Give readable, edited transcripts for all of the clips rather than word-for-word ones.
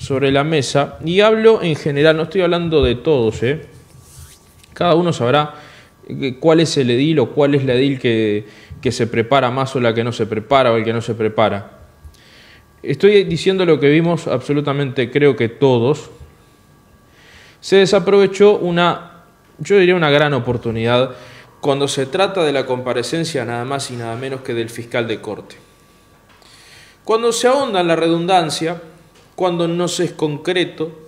sobre la mesa y hablo en general, no estoy hablando de todos, Cada uno sabrá cuál es el edil o cuál es la edil que se prepara más o la que no se prepara o el que no se prepara. Estoy diciendo lo que vimos absolutamente, creo que todos. Se desaprovechó yo diría una gran oportunidad cuando se trata de la comparecencia nada más y nada menos que del fiscal de corte. Cuando se ahonda en la redundancia, cuando no se es concreto,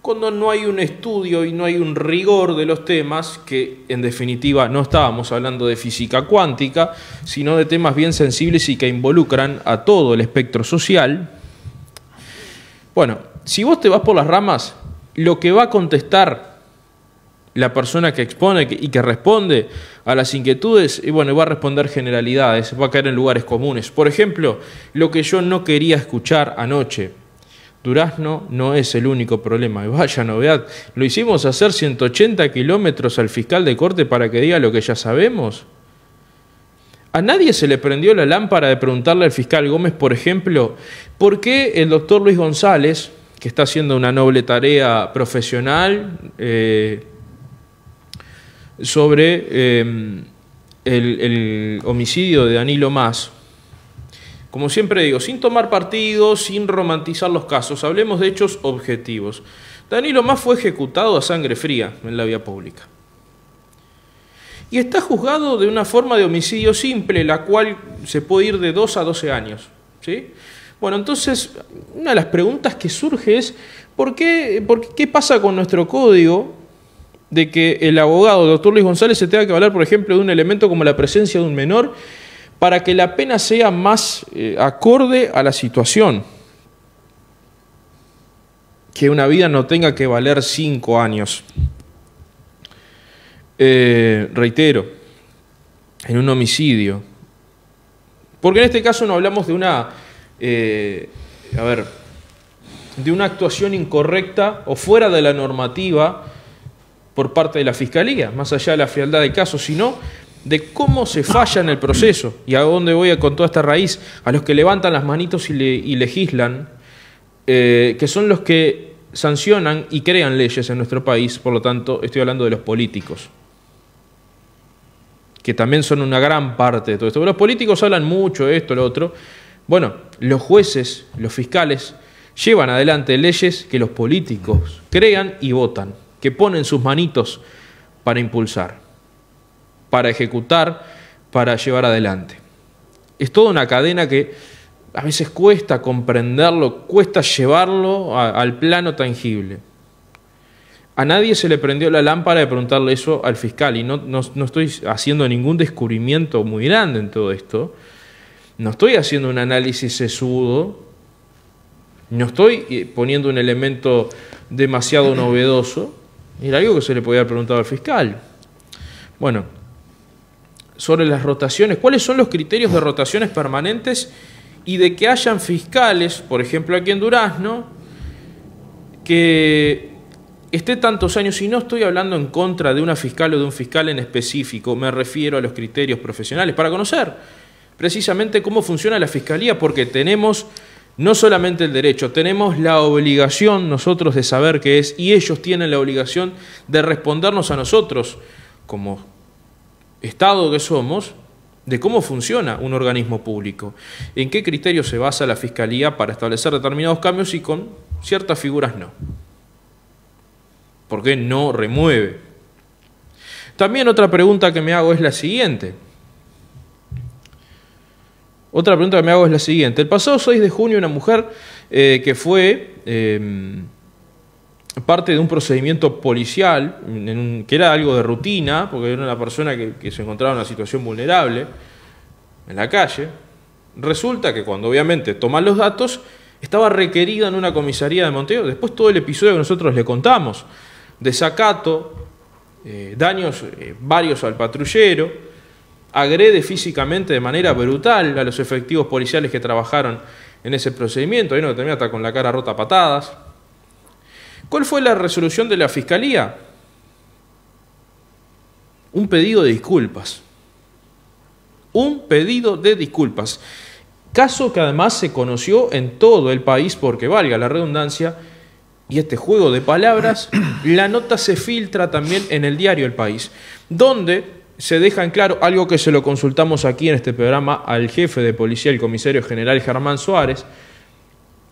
cuando no hay un estudio y no hay un rigor de los temas, que en definitiva no estábamos hablando de física cuántica, sino de temas bien sensibles y que involucran a todo el espectro social. Bueno, si vos te vas por las ramas, lo que va a contestar la persona que expone y que responde a las inquietudes, y bueno, va a responder generalidades, va a caer en lugares comunes. Por ejemplo, lo que yo no quería escuchar anoche: Durazno no es el único problema. Y vaya novedad, ¿lo hicimos hacer 180 kilómetros al fiscal de corte para que diga lo que ya sabemos? ¿A nadie se le prendió la lámpara de preguntarle al fiscal Gómez, por ejemplo, por qué el doctor Luis González, que está haciendo una noble tarea profesional sobre el homicidio de Danilo Mas, como siempre digo, sin tomar partido, sin romantizar los casos, hablemos de hechos objetivos? Danilo Mas fue ejecutado a sangre fría en la vía pública y está juzgado de una forma de homicidio simple, la cual se puede ir de 2 a 12 años, ¿sí? Bueno, entonces, una de las preguntas que surge es: ¿qué pasa con nuestro código de que el abogado, el doctor Luis González, se tenga que hablar, por ejemplo, de un elemento como la presencia de un menor para que la pena sea más acorde a la situación? Que una vida no tenga que valer 5 años. Reitero, en un homicidio. Porque en este caso no hablamos de de una actuación incorrecta o fuera de la normativa por parte de la Fiscalía, más allá de la frialdad del caso, sino de cómo se falla en el proceso. ¿Y a dónde voy con toda esta raíz? A los que levantan las manitos y legislan, que son los que sancionan y crean leyes en nuestro país. Por lo tanto, estoy hablando de los políticos, que también son una gran parte de todo esto. Los políticos hablan mucho de esto, lo otro. Bueno, los jueces, los fiscales, llevan adelante leyes que los políticos crean y votan, que ponen sus manitos para impulsar, para ejecutar, para llevar adelante. Es toda una cadena que a veces cuesta comprenderlo, cuesta llevarlo al plano tangible. A nadie se le prendió la lámpara de preguntarle eso al fiscal, y no estoy haciendo ningún descubrimiento muy grande en todo esto, no estoy haciendo un análisis sesudo, no estoy poniendo un elemento demasiado novedoso. Era algo que se le podía haber preguntado al fiscal. Bueno, sobre las rotaciones, ¿cuáles son los criterios de rotaciones permanentes y de que hayan fiscales, por ejemplo aquí en Durazno, que esté tantos años? Y no estoy hablando en contra de una fiscal o de un fiscal en específico, me refiero a los criterios profesionales, para conocer precisamente cómo funciona la Fiscalía, porque tenemos no solamente el derecho, tenemos la obligación nosotros de saber qué es, y ellos tienen la obligación de respondernos a nosotros, como Estado que somos, de cómo funciona un organismo público, en qué criterios se basa la Fiscalía para establecer determinados cambios y con ciertas figuras no. ¿Por qué no remueve? También otra pregunta que me hago es la siguiente. El pasado 6 de junio una mujer que fue parte de un procedimiento policial, que era algo de rutina, porque era una persona que se encontraba en una situación vulnerable en la calle, resulta que cuando obviamente toman los datos, estaba requerida en una comisaría de Montevideo. Después todo el episodio que nosotros le contamos, desacato, daños varios al patrullero, agrede físicamente de manera brutal a los efectivos policiales que trabajaron en ese procedimiento. Hay uno que termina hasta con la cara rota a patadas. ¿Cuál fue la resolución de la Fiscalía? Un pedido de disculpas. Un pedido de disculpas. Caso que además se conoció en todo el país porque, valga la redundancia, y este juego de palabras, la nota se filtra también en el diario El País, donde se deja en claro algo que se lo consultamos aquí en este programa al jefe de policía, el comisario general Germán Suárez,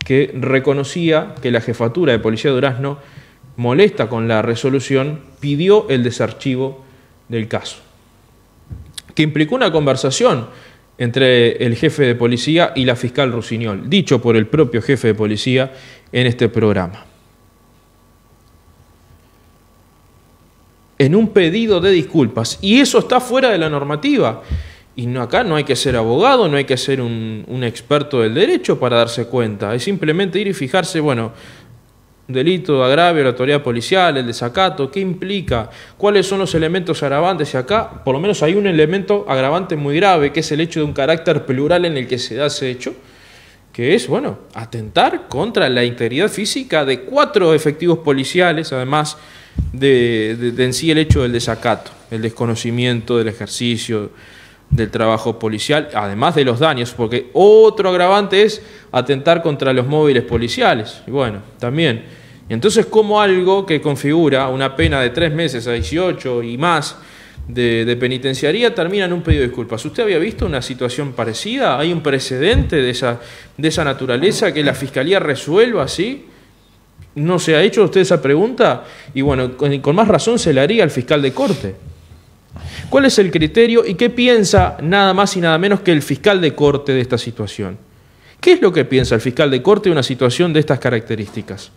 que reconocía que la jefatura de policía de Durazno, molesta con la resolución, pidió el desarchivo del caso, que implicó una conversación entre el jefe de policía y la fiscal Rusiñol, dicho por el propio jefe de policía en este programa. En un pedido de disculpas, y eso está fuera de la normativa. Y no, acá no hay que ser abogado, no hay que ser un experto del derecho para darse cuenta. Es simplemente ir y fijarse, bueno, delito de agravio a la autoridad policial, el desacato, ¿qué implica? ¿Cuáles son los elementos agravantes? Y acá, por lo menos, hay un elemento agravante muy grave, que es el hecho de un carácter plural en el que se da ese hecho, que es, bueno, atentar contra la integridad física de 4 efectivos policiales, además de en sí el hecho del desacato, el desconocimiento del ejercicio del trabajo policial, además de los daños, porque otro agravante es atentar contra los móviles policiales, y bueno, también. Y entonces, como algo que configura una pena de 3 meses a 18 y más de penitenciaría termina en un pedido de disculpas? ¿Usted había visto una situación parecida? ¿Hay un precedente de esa naturaleza que la Fiscalía resuelva así? ¿No se ha hecho usted esa pregunta? Y bueno, con más razón se le haría al fiscal de corte. ¿Cuál es el criterio y qué piensa nada más y nada menos que el fiscal de corte de esta situación? ¿Qué es lo que piensa el fiscal de corte de una situación de estas características?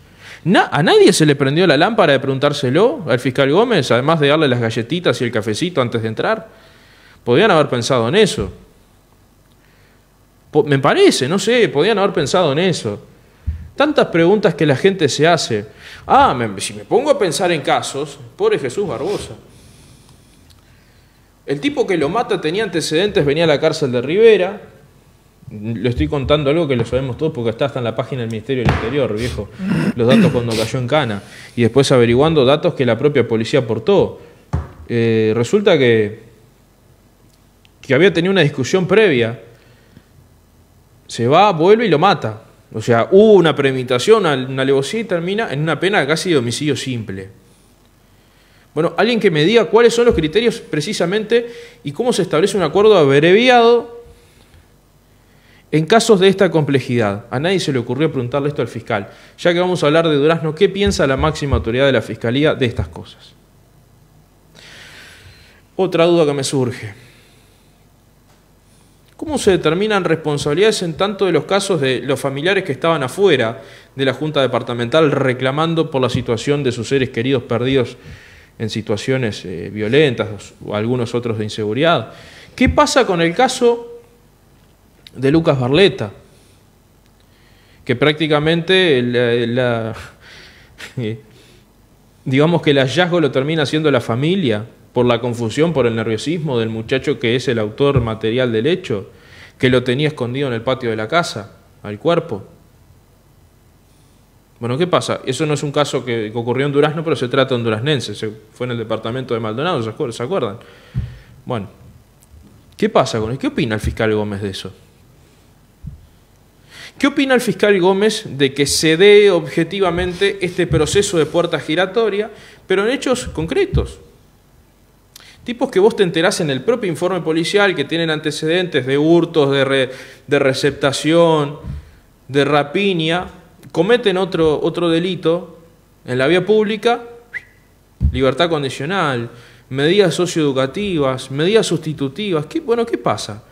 ¿A nadie se le prendió la lámpara de preguntárselo al fiscal Gómez, además de darle las galletitas y el cafecito antes de entrar? Podrían haber pensado en eso. Me parece, no sé, podrían haber pensado en eso. Tantas preguntas que la gente se hace. Si me pongo a pensar en casos, pobre Jesús Barbosa. El tipo que lo mata tenía antecedentes, venía a la cárcel de Rivera. Le estoy contando algo que lo sabemos todos porque está hasta en la página del Ministerio del Interior, viejo. Los datos cuando cayó en cana. Y después averiguando datos que la propia policía aportó. Resulta que había tenido una discusión previa. Se va, vuelve y lo mata. O sea, hubo una premeditación, una alevosía y termina en una pena casi de homicidio simple. Bueno, alguien que me diga cuáles son los criterios precisamente y cómo se establece un acuerdo abreviado en casos de esta complejidad. A nadie se le ocurrió preguntarle esto al fiscal. Ya que vamos a hablar de Durazno, ¿qué piensa la máxima autoridad de la Fiscalía de estas cosas? Otra duda que me surge. ¿Cómo se determinan responsabilidades en tanto de los casos de los familiares que estaban afuera de la Junta Departamental reclamando por la situación de sus seres queridos perdidos en situaciones violentas o algunos otros de inseguridad? ¿Qué pasa con el caso de Lucas Barletta? Que prácticamente digamos que el hallazgo lo termina haciendo la familia por la confusión, por el nerviosismo del muchacho que es el autor material del hecho, que lo tenía escondido en el patio de la casa, al cuerpo. Bueno, ¿qué pasa? Eso no es un caso que ocurrió en Durazno, pero se trata de un duraznense, fue en el departamento de Maldonado, ¿se acuerdan? Bueno, ¿qué pasa con eso? ¿Qué opina el fiscal Gómez de eso? ¿Qué opina el fiscal Gómez de que se dé objetivamente este proceso de puerta giratoria, pero en hechos concretos? Tipos que vos te enterás en el propio informe policial que tienen antecedentes de hurtos, de receptación, de rapiña, cometen otro delito en la vía pública, libertad condicional, medidas socioeducativas, medidas sustitutivas. ¿Qué pasa?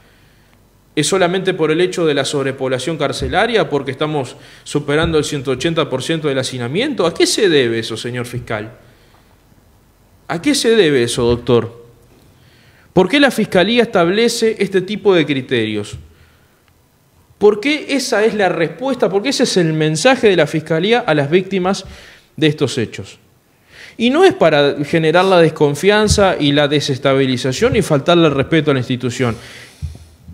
¿Es solamente por el hecho de la sobrepoblación carcelaria, porque estamos superando el 180% del hacinamiento? ¿A qué se debe eso, señor fiscal? ¿A qué se debe eso, doctor? ¿Por qué la Fiscalía establece este tipo de criterios? ¿Por qué esa es la respuesta? ¿Por qué ese es el mensaje de la Fiscalía a las víctimas de estos hechos? Y no es para generar la desconfianza y la desestabilización y faltarle el respeto a la institución.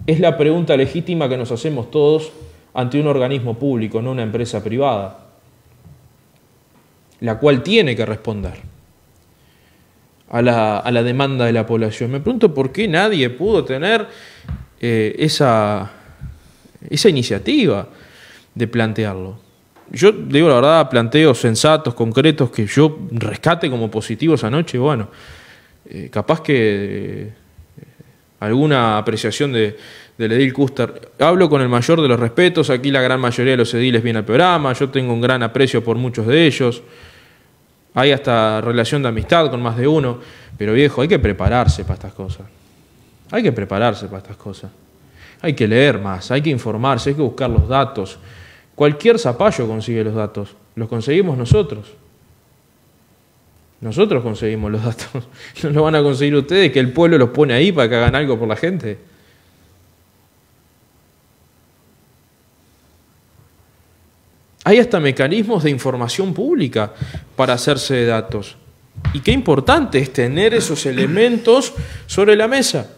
Es la pregunta legítima que nos hacemos todos ante un organismo público, no una empresa privada, la cual tiene que responder a la demanda de la población. Me pregunto por qué nadie pudo tener esa esa iniciativa de plantearlo. Yo digo la verdad, planteos sensatos, concretos, que yo rescate como positivos anoche, bueno, capaz que alguna apreciación del edil Kuster. Hablo con el mayor de los respetos, aquí la gran mayoría de los ediles viene al programa, yo tengo un gran aprecio por muchos de ellos, hay hasta relación de amistad con más de uno, pero viejo, hay que prepararse para estas cosas. Hay que prepararse para estas cosas. Hay que leer más, hay que informarse, hay que buscar los datos. Cualquier zapallo consigue los datos, los conseguimos nosotros. Nosotros conseguimos los datos, no lo van a conseguir ustedes, que el pueblo los pone ahí para que hagan algo por la gente. Hay hasta mecanismos de información pública para hacerse de datos. Y qué importante es tener esos elementos sobre la mesa.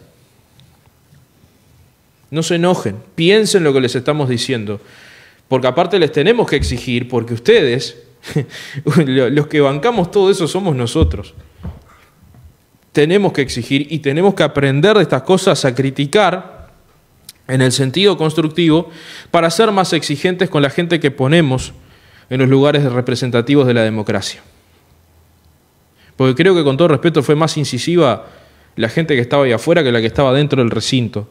No se enojen, piensen lo que les estamos diciendo. Porque aparte les tenemos que exigir, porque ustedes, los que bancamos todo eso somos nosotros. Tenemos que exigir y tenemos que aprender de estas cosas a criticar en el sentido constructivo para ser más exigentes con la gente que ponemos en los lugares representativos de la democracia. Porque creo que con todo respeto fue más incisiva la gente que estaba ahí afuera que la que estaba dentro del recinto.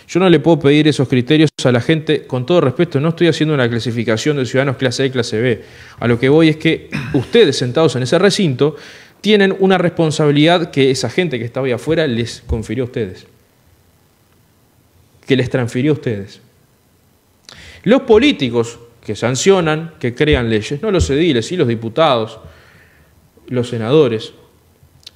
Yo no le puedo pedir esos criterios a la gente, con todo respeto, no estoy haciendo una clasificación de ciudadanos clase A y clase B. A lo que voy es que ustedes sentados en ese recinto tienen una responsabilidad que esa gente que estaba ahí afuera les confirió a ustedes, que les transfirió a ustedes. Los políticos que sancionan, que crean leyes, no los ediles, sí los diputados, los senadores,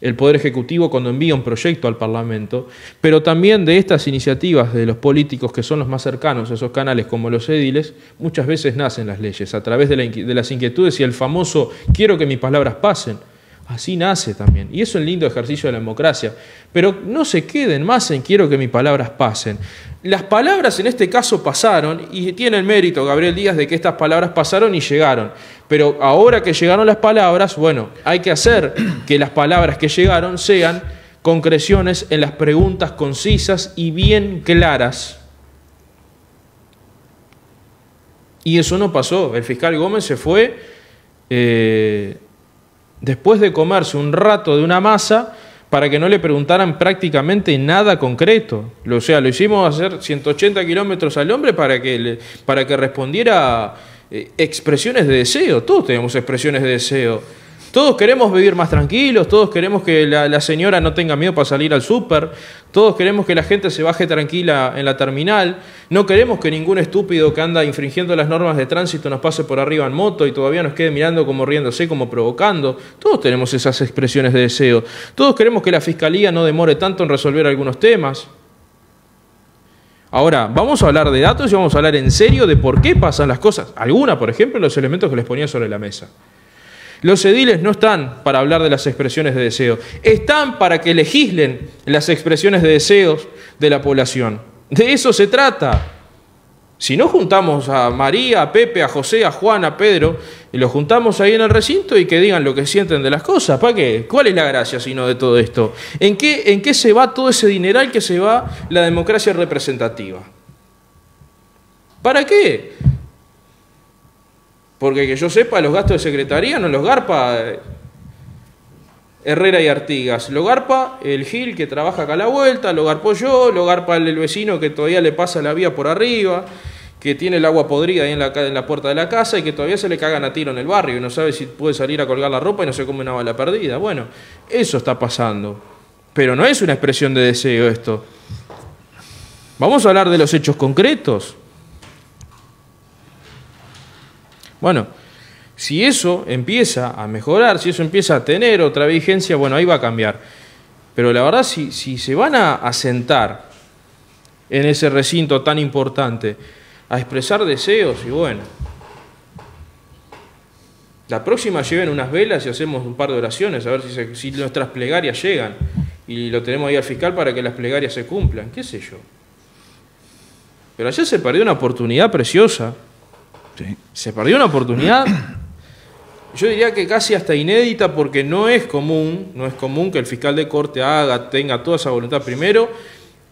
el Poder Ejecutivo cuando envía un proyecto al Parlamento, pero también de estas iniciativas de los políticos que son los más cercanos a esos canales como los ediles, muchas veces nacen las leyes a través de las inquietudes y el famoso quiero que mis palabras pasen. Así nace también. Y eso es un lindo ejercicio de la democracia. Pero no se queden más en quiero que mis palabras pasen. Las palabras en este caso pasaron y tiene el mérito Gabriel Díaz de que estas palabras pasaron y llegaron. Pero ahora que llegaron las palabras, bueno, hay que hacer que las palabras que llegaron sean concreciones en las preguntas concisas y bien claras. Y eso no pasó. El fiscal Gómez se fue después de comerse un rato de una masa para que no le preguntaran prácticamente nada concreto. O sea, lo hicimos hacer 180 kilómetros al hombre para que respondiera expresiones de deseo. Todos tenemos expresiones de deseo. Todos queremos vivir más tranquilos, todos queremos que la señora no tenga miedo para salir al súper, todos queremos que la gente se baje tranquila en la terminal, no queremos que ningún estúpido que anda infringiendo las normas de tránsito nos pase por arriba en moto y todavía nos quede mirando como riéndose, como provocando. Todos tenemos esas expresiones de deseo. Todos queremos que la Fiscalía no demore tanto en resolver algunos temas. Ahora, vamos a hablar de datos y vamos a hablar en serio de por qué pasan las cosas. Alguna, por ejemplo, los elementos que les ponía sobre la mesa. Los ediles no están para hablar de las expresiones de deseo, están para que legislen las expresiones de deseos de la población. De eso se trata. Si no juntamos a María, a Pepe, a José, a Juan, a Pedro, y los juntamos ahí en el recinto y que digan lo que sienten de las cosas, ¿para qué? ¿Cuál es la gracia sino de todo esto? ¿En qué se va todo ese dineral que se va la democracia representativa? ¿Para qué? Porque que yo sepa, los gastos de secretaría no los garpa Herrera y Artigas. Lo garpa el Gil que trabaja acá a la vuelta, lo garpo yo, lo garpa el vecino que todavía le pasa la vía por arriba, que tiene el agua podrida ahí en la puerta de la casa y que todavía se le cagan a tiro en el barrio y no sabe si puede salir a colgar la ropa y no se come una bala perdida. Bueno, eso está pasando. Pero no es una expresión de deseo esto. Vamos a hablar de los hechos concretos. Bueno, si eso empieza a mejorar, si eso empieza a tener otra vigencia, bueno, ahí va a cambiar. Pero la verdad, si se van a sentar en ese recinto tan importante a expresar deseos, y bueno, la próxima lleven unas velas y hacemos un par de oraciones, a ver si nuestras plegarias llegan. Y lo tenemos ahí al fiscal para que las plegarias se cumplan, qué sé yo. Pero ayer se perdió una oportunidad preciosa. Sí. Se perdió una oportunidad, yo diría que casi hasta inédita, porque no es común que el fiscal de corte tenga toda esa voluntad. Primero,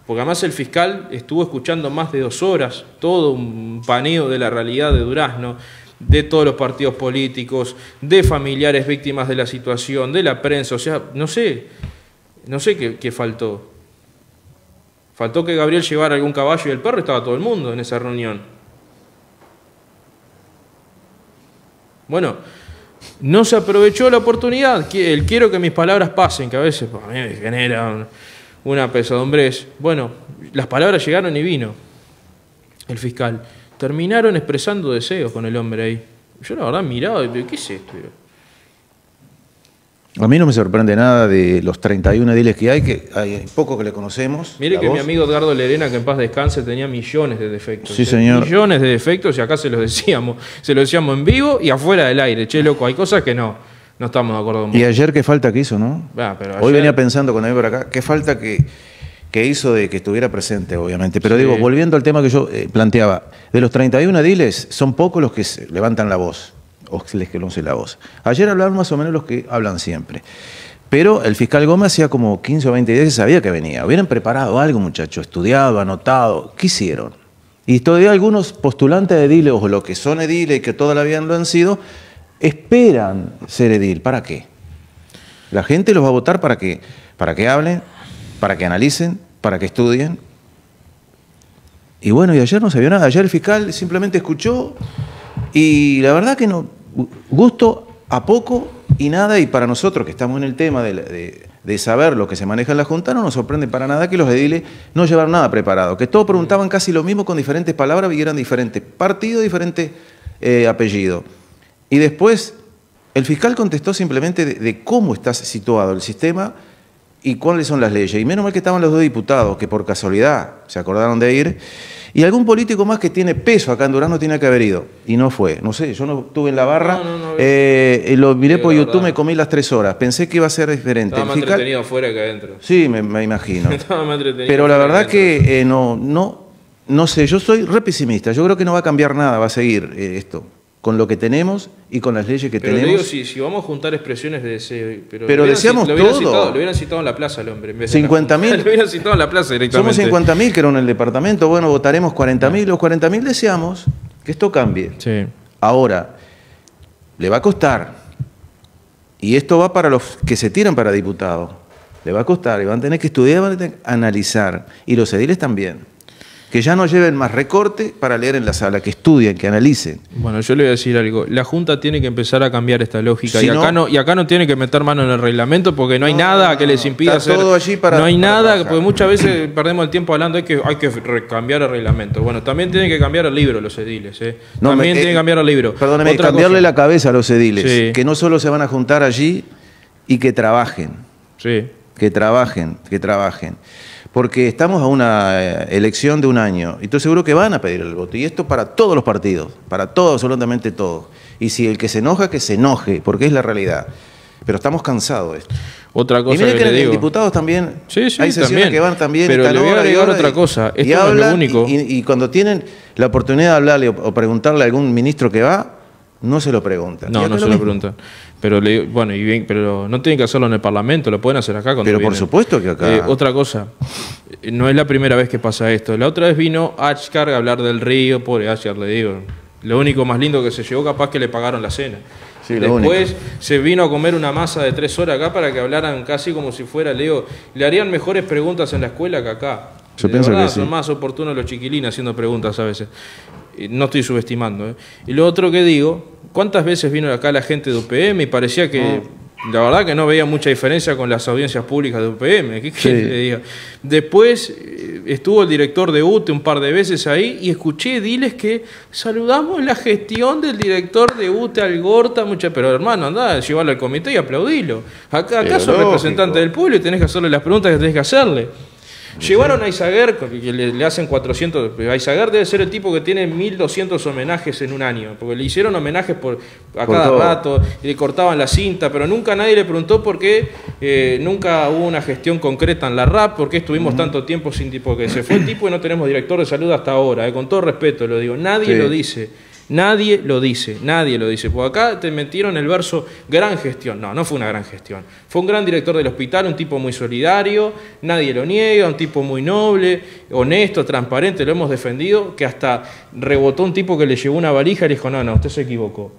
Porque además el fiscal estuvo escuchando más de 2 horas, todo un paneo de la realidad de Durazno, de todos los partidos políticos, de familiares víctimas de la situación, de la prensa, o sea, no sé qué faltó. Faltó que Gabriel llevara algún caballo y el perro, estaba todo el mundo en esa reunión. Bueno, no se aprovechó la oportunidad, el quiero que mis palabras pasen, que a veces a mí me genera una pesadumbrez. Bueno, las palabras llegaron y vino el fiscal. Terminaron expresando deseos con el hombre ahí. Yo la verdad miraba y ¿qué es esto? A mí no me sorprende nada de los 31 ediles que hay pocos que le conocemos. Mire que mi amigo Edgardo Lerena, que en paz descanse, tenía millones de defectos. Sí, señor. Millones de defectos y acá se los decíamos en vivo y afuera del aire. Che, loco, hay cosas que no estamos de acuerdo. Y ayer qué falta que hizo, ¿no? Pero Hoy venía pensando cuando iba por acá, qué falta que hizo de que estuviera presente, obviamente. Pero sí. Digo, volviendo al tema que yo planteaba, de los 31 ediles, son pocos los que levantan la voz, o les que levantan la voz. Ayer hablaron más o menos los que hablan siempre. Pero el fiscal Gómez hacía como 15 o 20 días que sabía que venía. Hubieran preparado algo, muchachos, estudiado, anotado. ¿Qué hicieron? Y todavía algunos postulantes de ediles, o los que son ediles y que toda la vida lo han sido, esperan ser edil. ¿Para qué? La gente los va a votar para que hablen, para que analicen, para que estudien. Y bueno, y ayer no se vio nada. Ayer el fiscal simplemente escuchó y la verdad que no, gusto a poco y nada. Y para nosotros que estamos en el tema de saber lo que se maneja en la Junta, no nos sorprende para nada que los ediles no llevaron nada preparado. Que todos preguntaban casi lo mismo con diferentes palabras y eran diferentes partidos, diferentes apellidos. Y después el fiscal contestó simplemente de cómo está situado el sistema y cuáles son las leyes. Y menos mal que estaban los 2 diputados, que por casualidad se acordaron de ir. Y algún político más que tiene peso acá en Durazno tiene que haber ido. Y no fue. No sé, yo no estuve en la barra. Lo miré por YouTube, me comí las 3 horas. Pensé que iba a ser diferente. Estaba más entretenido afuera que adentro. Sí, me imagino. Estaba más entretenido. Pero la verdad que no sé, yo soy re pesimista. Yo creo que no va a cambiar nada, va a seguir esto. Con lo que tenemos y con las leyes que tenemos. Pero le digo, si vamos a juntar expresiones de deseo... Pero deseamos todo. Lo hubieran citado en la plaza al hombre. 50.000. Lo hubieran citado en la plaza directamente. Somos 50.000 que eran en el departamento. Bueno, votaremos 40.000. Los 40.000 deseamos que esto cambie. Sí. Ahora, le va a costar. Y esto va para los que se tiran para diputados. Le va a costar. Y van a tener que estudiar, van a tener que analizar. Y los ediles también. Que ya no lleven más recorte para leer en la sala, que estudien, que analicen. Bueno, yo le voy a decir algo. La Junta tiene que empezar a cambiar esta lógica. Si y acá no tiene que meter mano en el reglamento porque no hay nada que les impida está hacer. Todo allí no hay nada, trabajar. porque muchas veces perdemos el tiempo hablando, hay que cambiar el reglamento. Bueno, también tienen que cambiar el libro los ediles. También tienen que cambiar el libro. Perdóneme, cambiarle la cabeza a los ediles. Sí. Que no solo se van a juntar allí y que trabajen. Sí. Que trabajen. Porque estamos a una elección de un año y estoy seguro que van a pedir el voto. Y esto para todos los partidos, para todos, absolutamente todos. Y si el que se enoja, que se enoje, porque es la realidad. Pero estamos cansados de esto. Otra cosa y miren que le digo. Diputados también, sí, hay sesiones también. que van también. Pero le voy a agregar otra cosa. Esto y no hablan, es lo único. Y cuando tienen la oportunidad de hablarle o preguntarle a algún ministro que va, no se lo preguntan. No se lo preguntan. Pero pero no tienen que hacerlo en el Parlamento, lo pueden hacer acá cuando Pero vienen. por supuesto que acá. Otra cosa, no es la primera vez que pasa esto. La otra vez vino Achcar a hablar del río, pobre Achcar, le digo. Lo único más lindo que se llevó, capaz que le pagaron la cena. Sí, después se vino a comer una masa de 3 horas acá para que hablaran casi como si fuera, le harían mejores preguntas en la escuela que acá. Yo pienso que son más oportunos los chiquilines haciendo preguntas a veces. No estoy subestimando. Y lo otro que digo, ¿cuántas veces vino acá la gente de UPM y parecía que, la verdad que no veía mucha diferencia con las audiencias públicas de UPM? ¿Qué quiere que le diga? Después estuvo el director de UTE un par de veces ahí y escuché diles que saludamos la gestión del director de UTE Algorta, pero hermano, andá, llevarlo al comité y aplaudilo. Acá sos representante del pueblo y tenés que hacerle las preguntas que tenés que hacerle. Llevaron a Izaguer, que le hacen 400. A Izaguer debe ser el tipo que tiene 1200 homenajes en un año, porque le hicieron homenajes por cada rato y le cortaban la cinta, pero nunca nadie le preguntó por qué nunca hubo una gestión concreta en la RAP, por qué estuvimos tanto tiempo sin tipo, que se fue el tipo y no tenemos director de salud hasta ahora, con todo respeto lo digo, nadie lo dice. Nadie lo dice, nadie lo dice. Porque acá te metieron el verso gran gestión. No, no fue una gran gestión. Fue un gran director del hospital, un tipo muy solidario, nadie lo niega, un tipo muy noble, honesto, transparente, lo hemos defendido, que hasta rebotó un tipo que le llevó una valija y le dijo, no, usted se equivocó.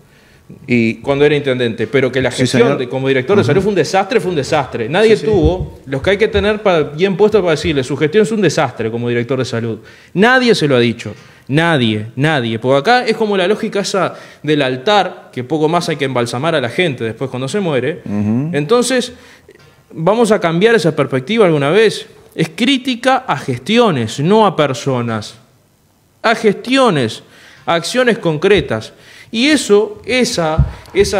Y cuando era intendente, pero que la gestión como director de salud fue un desastre. Nadie tuvo los que hay que tener bien puestos para decirle, su gestión es un desastre como director de salud. Nadie se lo ha dicho. Nadie. Porque acá es como la lógica esa del altar, que poco más hay que embalsamar a la gente después cuando se muere. Entonces, vamos a cambiar esa perspectiva alguna vez. Es crítica a gestiones, no a personas. A gestiones, a acciones concretas. Y esa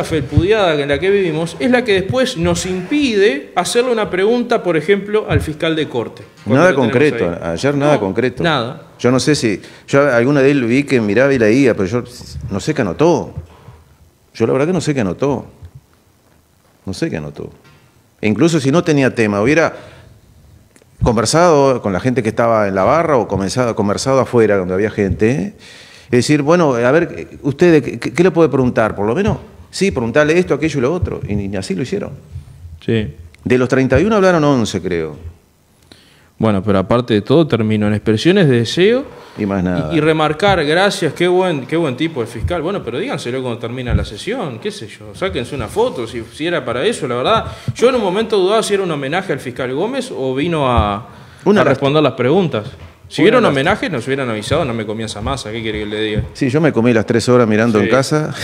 felpudeada en la que vivimos es la que después nos impide hacerle una pregunta, por ejemplo, al fiscal de corte. Nada concreto, ayer nada concreto. Nada. Yo no sé si, yo alguna de él vi que miraba y leía, pero yo no sé qué anotó. Yo la verdad que no sé qué anotó. No sé qué anotó. E incluso si no tenía tema, hubiera conversado con la gente que estaba en la barra o conversado afuera donde había gente. Es decir, bueno, a ver, ¿ustedes qué le puede preguntar? Por lo menos, sí, preguntarle esto, aquello y lo otro. Y así lo hicieron. Sí. De los 31 hablaron 11, creo. Bueno, pero aparte de todo, terminó en expresiones de deseo y más nada. Y remarcar, gracias, qué buen tipo el fiscal. Bueno, pero díganselo cuando termina la sesión, qué sé yo, sáquense una foto, si era para eso, la verdad. Yo en un momento dudaba si era un homenaje al fiscal Gómez o vino a responder las preguntas. Si hubiera un homenaje, nos hubieran avisado, no me comía esa masa, ¿qué quiere que le diga? Sí, yo me comí las 3 horas mirando en casa,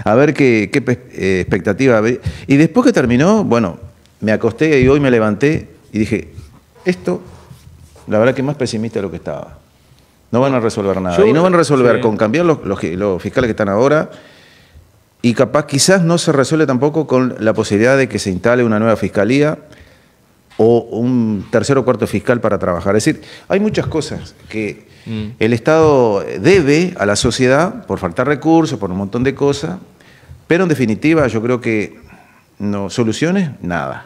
a ver qué expectativa había. Y después que terminó, bueno, me acosté y hoy me levanté y dije, esto, la verdad que más pesimista de lo que estaba. No van a resolver nada. Y no van a resolver con cambiar los fiscales que están ahora, y quizás no se resuelve tampoco con la posibilidad de que se instale una nueva fiscalía, o un tercer o cuarto fiscal para trabajar. Es decir, hay muchas cosas que el Estado debe a la sociedad por faltar recursos, por un montón de cosas, pero en definitiva yo creo que no soluciones, nada.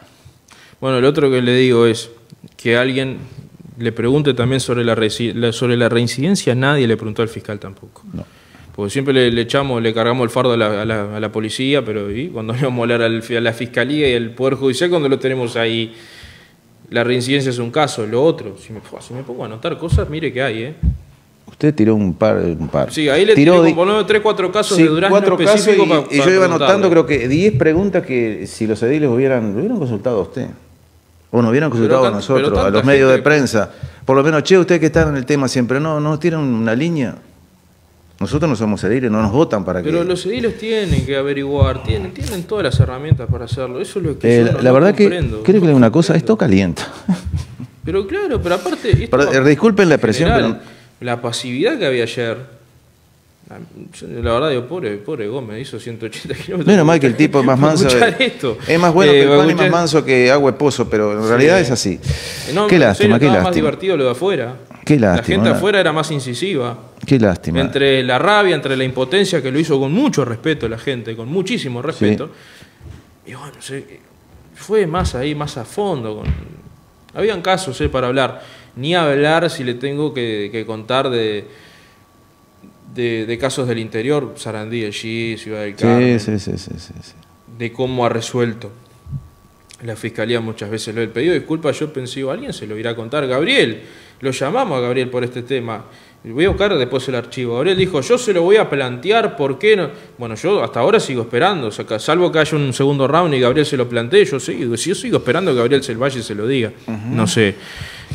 Bueno, lo otro que le digo es que alguien le pregunte también sobre la reincidencia. Nadie le preguntó al fiscal tampoco. No. Porque siempre le cargamos el fardo a la policía, pero ¿y? Cuando le vamos a hablar a la fiscalía y al Poder Judicial, cuando lo tenemos ahí. La reincidencia es un caso, lo otro, si me pongo a anotar cosas, mire que hay, ¿eh? Usted tiró un par. Sí, ahí le tiró como 3, 4 casos de Durazno específicos. Y yo iba anotando, creo que 10 preguntas que si los ediles lo hubieran consultado a usted. O nos hubieran consultado a nosotros, a los medios de prensa. Por lo menos, che, ustedes que están en el tema siempre, no tiran una línea. Nosotros no somos ediles, no nos votan para que... Pero los ediles tienen que averiguar, tienen todas las herramientas para hacerlo. Eso es lo que yo la verdad comprendo. Creo que le digo una cosa, esto calienta. Pero claro, pero aparte... disculpen la expresión, pero... La pasividad que había ayer, la verdad digo, pobre Gómez, hizo 180 kilómetros. Menos mal que el tipo es más manso. Es más bueno que el pan y más manso que agua de pozo, pero en realidad es así. Qué lástima, qué lástima. Más divertido lo de afuera. Qué lástima. La gente afuera era más incisiva. Qué lástima. Entre la rabia, entre la impotencia, que lo hizo con mucho respeto la gente, con muchísimo respeto. Sí. Y bueno, fue más ahí, más a fondo. Habían casos para hablar. Ni hablar si le tengo que contar de casos del interior, Sarandí, allí, Ciudad del Carmen. Sí. De cómo ha resuelto la Fiscalía muchas veces el pedido de disculpas. Yo pensé, alguien se lo irá a contar. Gabriel, lo llamamos a Gabriel por este tema. Voy a buscar después el archivo. Gabriel dijo, yo se lo voy a plantear, ¿por qué no? Bueno, yo hasta ahora sigo esperando, o sea, salvo que haya un segundo round y Gabriel se lo plantee, yo sigo esperando que Gabriel Selvalle se lo diga. No sé.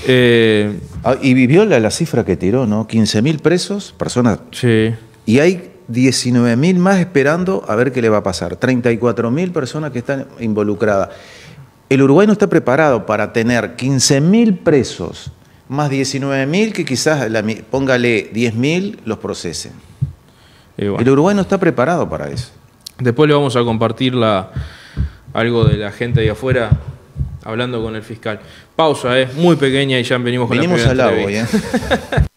Y vivió la cifra que tiró, ¿no? 15.000 presos, personas. Sí. Y hay 19.000 más esperando a ver qué le va a pasar. 34.000 personas que están involucradas. El Uruguay no está preparado para tener 15.000 presos más 19.000 que quizás, póngale 10.000, los procesen. Bueno. El Uruguay no está preparado para eso. Después le vamos a compartir algo de la gente de afuera hablando con el fiscal. Pausa, muy pequeña y ya venimos con la primera entrevista. Venimos al agua,